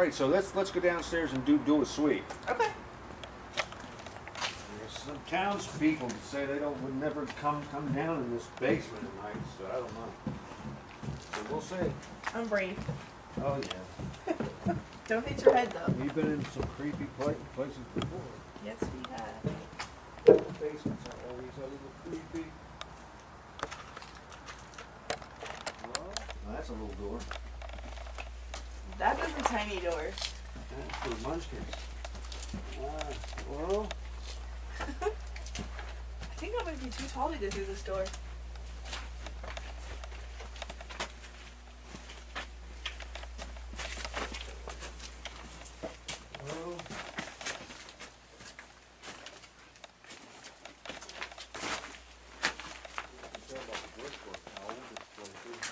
right, so let's go downstairs and do a sweep. Okay. There's some townspeople that say they would never come down in this basement at night, so I don't know. So we'll see. I'm brave. Oh yeah. Don't hit your head though. We've been in some creepy places before. Yes, we have. Basements are always a little creepy. Well, that's a little door. That is a tiny door. That's for munchkins. Well, I think I might be too tall to go through this door. well. Tell about the brickwork, how old this place is.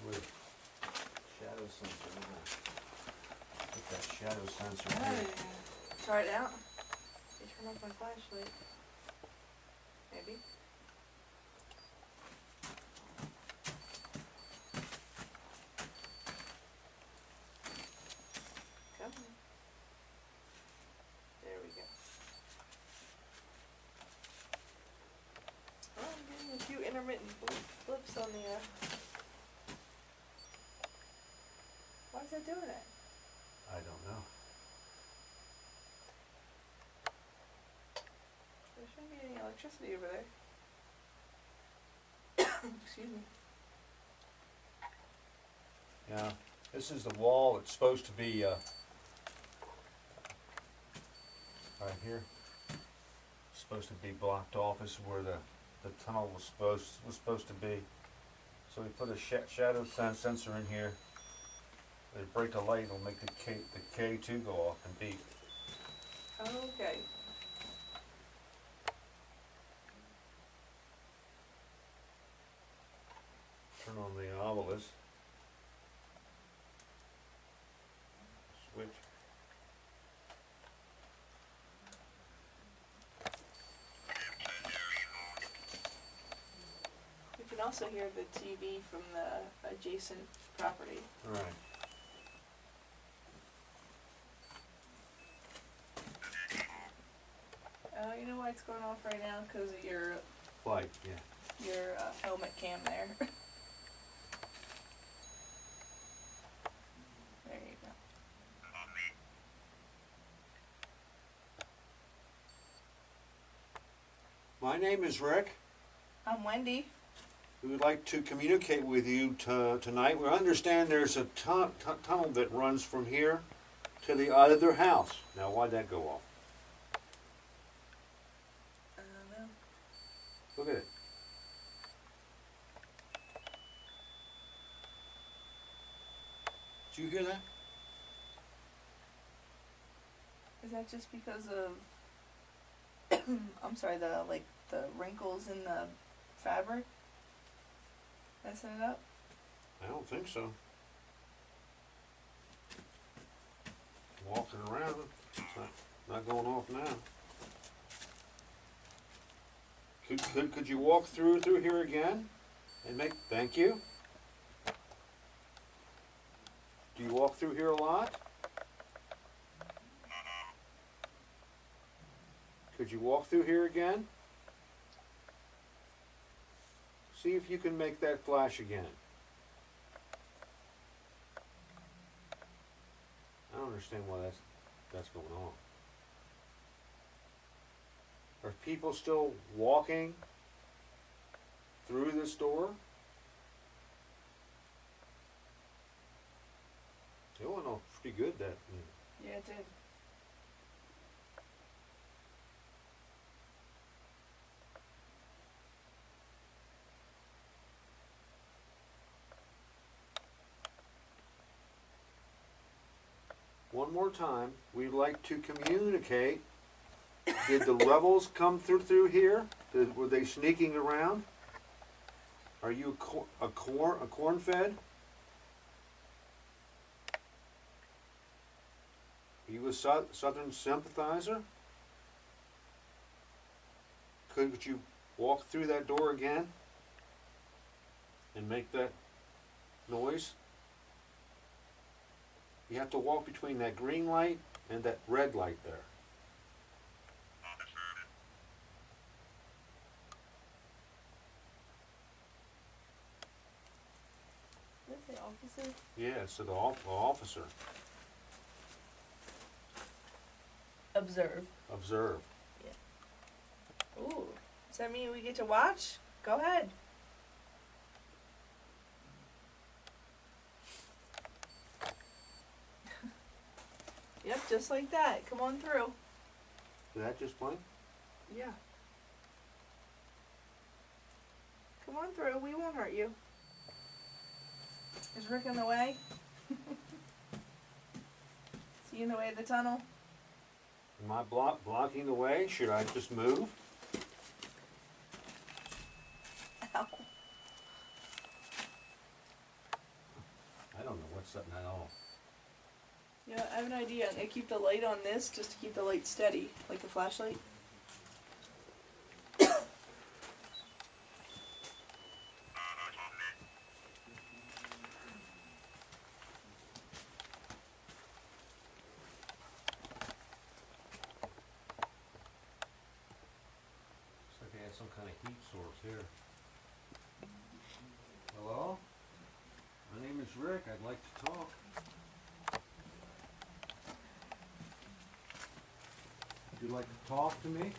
With shadow sensor, we're gonna put that shadow sensor here. Try it out. You turn off my flashlight. Maybe. Come on. There we go. Oh, I'm getting a few intermittent blips on the Why is that doing it? I don't know. There shouldn't be any electricity over there. Excuse me. Yeah, this is the wall. It's supposed to be right here. It's supposed to be blocked off. This is where the tunnel was supposed to be. So we put a shadow sensor in here. They break the light, it'll make the K2 go off and beep. Okay. Turn on the obelisk. Switch. You can also hear the TV from the adjacent property. All right. You know why it's going off right now? Because of your Light, yeah. helmet cam there. There you go. My name is Rick. I'm Wendy. We would like to communicate with you tonight. We understand there's a tunnel that runs from here to the other house. Now, why'd that go off? I don't know. Look at it. Did you hear that? Is that just because of I'm sorry, the wrinkles in the fabric messing it up? I don't think so. Walking around, it's not going off now. Could you walk through here again and thank you? Do you walk through here a lot? Could you walk through here again? See if you can make that flash again. I don't understand why that's going on. Are people still walking through this door? It went off pretty good that. Yeah, it did. One more time, we'd like to communicate. Did the rebels come through here? Were they sneaking around? Are you a corn fed? Are you a Southern sympathizer? Could you walk through that door again and make that noise, you have to walk between that green light and that red light there. What's the officer? Yeah, so the officer, Observe. observe. Ooh, does that mean we get to watch? Go ahead. Yep, just like that. Come on through. Did that just blink? Yeah. Come on through. We won't hurt you. Is Rick in the way? Is he in the way of the tunnel? Am I blocking the way? Should I just move? Ow. I don't know what's setting that off. Yeah, I have an idea. I'm gonna keep the light on this just to keep the light steady, like a flashlight. Looks like they had some kind of heat source here. Hello? My name is Rick. I'd like to talk. Would you like to talk to me?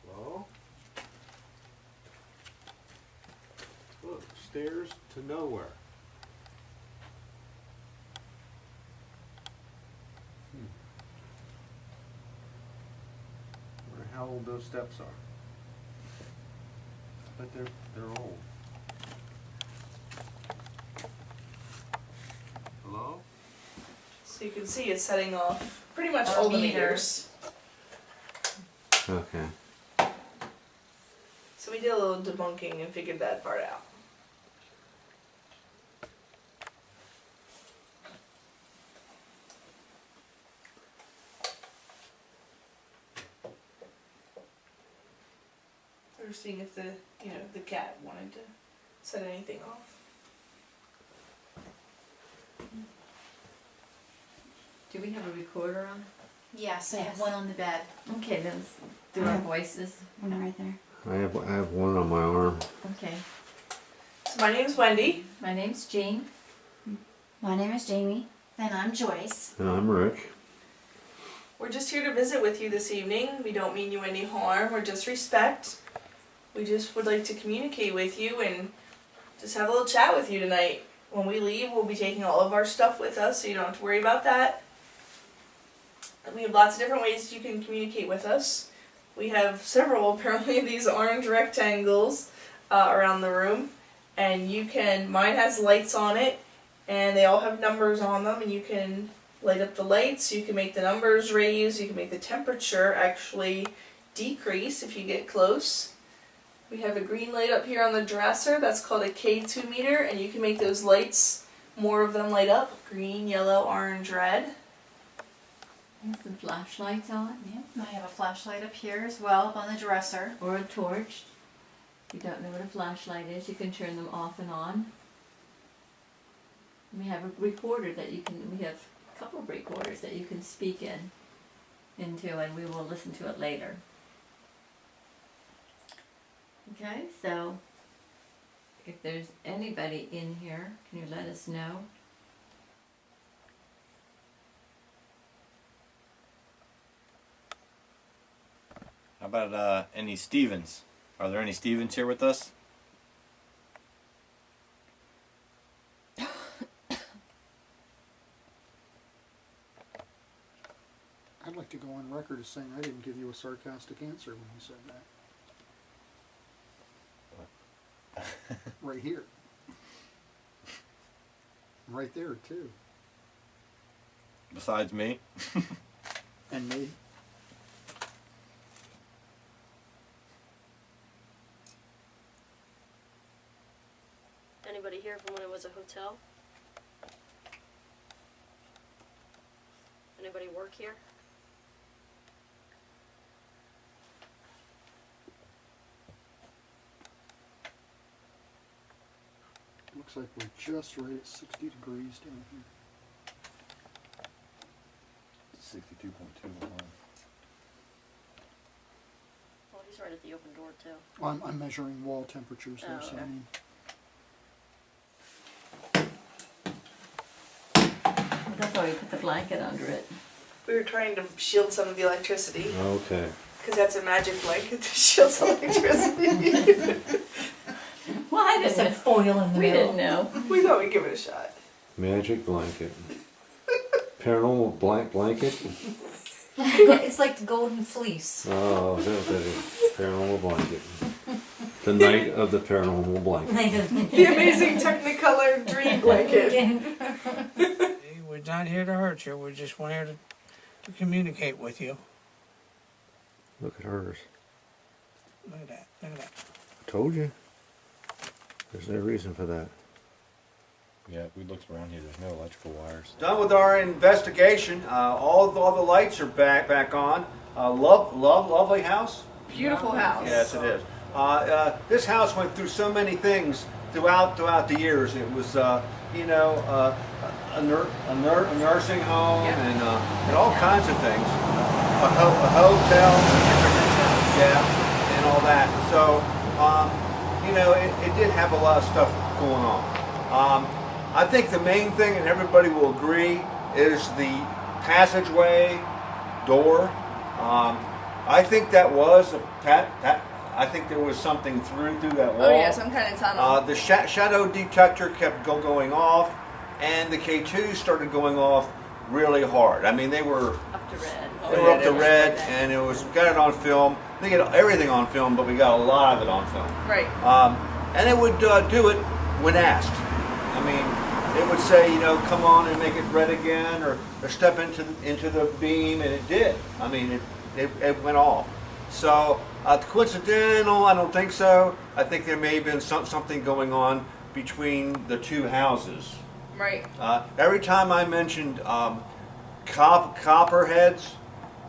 Hello? Look, stairs to nowhere. Wonder how old those steps are. But they're old. Hello? So you can see it's setting off pretty much Our all the meters. meters. Okay. So we did a little debunking and figured that part out. We were seeing if the cat wanted to set anything off. Do we have a recorder on? Yes, I have Yes. one on the bed. Okay, let's do our voices. One right there. I have one on my arm. Okay. So my name's Wendy. My name's Jean. My name is Jamie. And I'm Joyce. And I'm Rick. We're just here to visit with you this evening. We don't mean you any harm or disrespect. We just would like to communicate with you and just have a little chat with you tonight. When we leave, we'll be taking all of our stuff with us, so you don't have to worry about that. And we have lots of different ways you can communicate with us. We have several, apparently, of these orange rectangles around the room. And mine has lights on it, and they all have numbers on them, and you can light up the lights, you can make the numbers raise, you can make the temperature actually decrease if you get close. We have a green light up here on the dresser, that's called a K2 meter, and you can make those lights, more of them light up, green, yellow, orange, red. Have some flashlights on. I have a flashlight up here as well, up on the dresser. Or a torch. If you don't know what a flashlight is, you can turn them off and on. We have a recorder that we have a couple of recorders that you can speak into, and we will listen to it later. Okay, so if there's anybody in here, can you let us know? How about any Stevens? Are there any Stevens here with us? I'd like to go on record as saying I didn't give you a sarcastic answer when you said that. Right here. Right there, too. Besides me? And me. Anybody here from when it was a hotel? Anybody work here? Looks like we're just right at 60 degrees down here. 62.2. Well, he's right at the open door too. I'm measuring wall temperatures there, Oh, so okay. I mean, That's why we put the blanket under it. We were trying to shield some of the electricity, Okay. because that's a magic blanket that shields electricity. Well, I There's didn't some foil in the know. We middle. didn't know. We thought we'd give it a shot. Magic blanket. Paranormal blanket? It's like the golden fleece. Oh, is that what that is? Paranormal blanket. The night of the paranormal blanket. The amazing Technicolor dream blanket. We're not here to hurt you. We're just here to communicate with you. Look at hers. Look at that. Look at that. I told you. There's no reason for that. Yeah, we looked around here. There's no electrical wires. Done with our investigation. All the lights are back on. Lovely house. Beautiful house. Yes, it is. This house went through so many things throughout the years. It was, a nursing home and all kinds of things. A hotel, yeah, and all that. So, it did have a lot of stuff going on. I think the main thing, and everybody will agree, is the passageway door. I think that was I think there was something through that wall. Oh yeah, some kind of tunnel. The shadow detector kept going off, and the K2s started going off really hard. I mean, they were Up to red. they were up to red, and we got it on film. They get everything on film, but we got a lot of it on film. Right. And it would do it when asked. I mean, it would say, come on and make it red again, or step into the beam, and it did. I mean, it went off. So coincidental? I don't think so. I think there may have been something going on between the two houses. Right. Every time I mentioned copperheads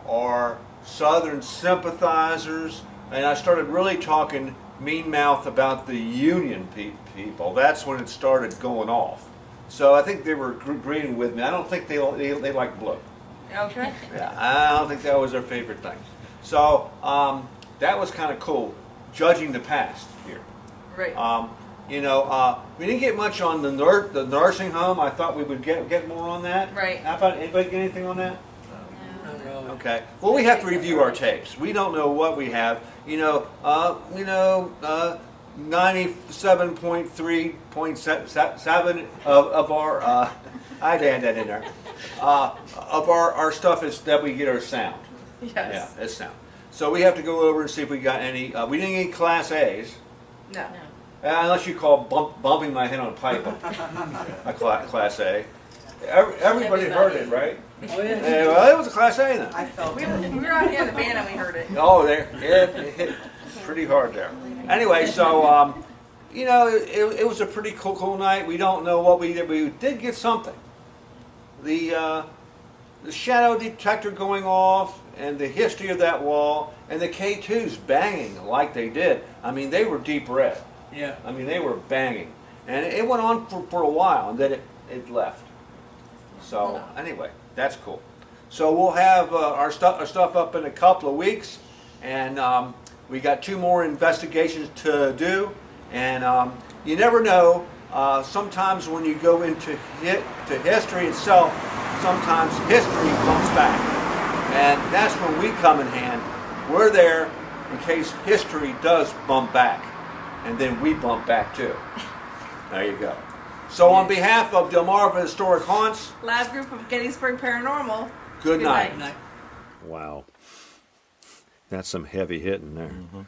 or Southern sympathizers, and I started really talking mean mouth about the Union people, that's when it started going off. So I think they were agreeing with me. I don't think they like blue. Okay. Yeah, I don't think that was their favorite thing. So that was kind of cool, judging the past here. Right. We didn't get much on the nursing home. I thought we would get more on that. Right. How about anybody get anything on that? Not really. Okay. Well, we have to review our tapes. We don't know what we have. 97.3.7 of our I'd add that in there. Of our stuff is that we get our sound. Yes. Yeah, it's sound. So we have to go over and see if we got any. We didn't get Class A's. No. Unless you call bumping my head on a pipe a Class A. Everybody heard it, right? Oh, yeah. Yeah, well, it was a Class A then. I felt we were out here in the van and we heard it. Oh, it hit pretty hard there. Anyway, so, it was a pretty cool night. We don't know what we did. We did get something. The shadow detector going off and the history of that wall and the K2s banging like they did. I mean, they were deep red. Yeah. I mean, they were banging. And it went on for a while, and then it left. So, anyway, that's cool. So we'll have our stuff up in a couple of weeks, and we got 2 more investigations to do. And you never know, sometimes when you go into history itself, sometimes history comes back. And that's when we come in hand. We're there in case history does bump back. And then we bump back too. There you go. So on behalf of Delmarva Historic Haunts, Lab group of Gettysburg Paranormal. good night. Good night. Wow. That's some heavy hitting there. Mm-hmm.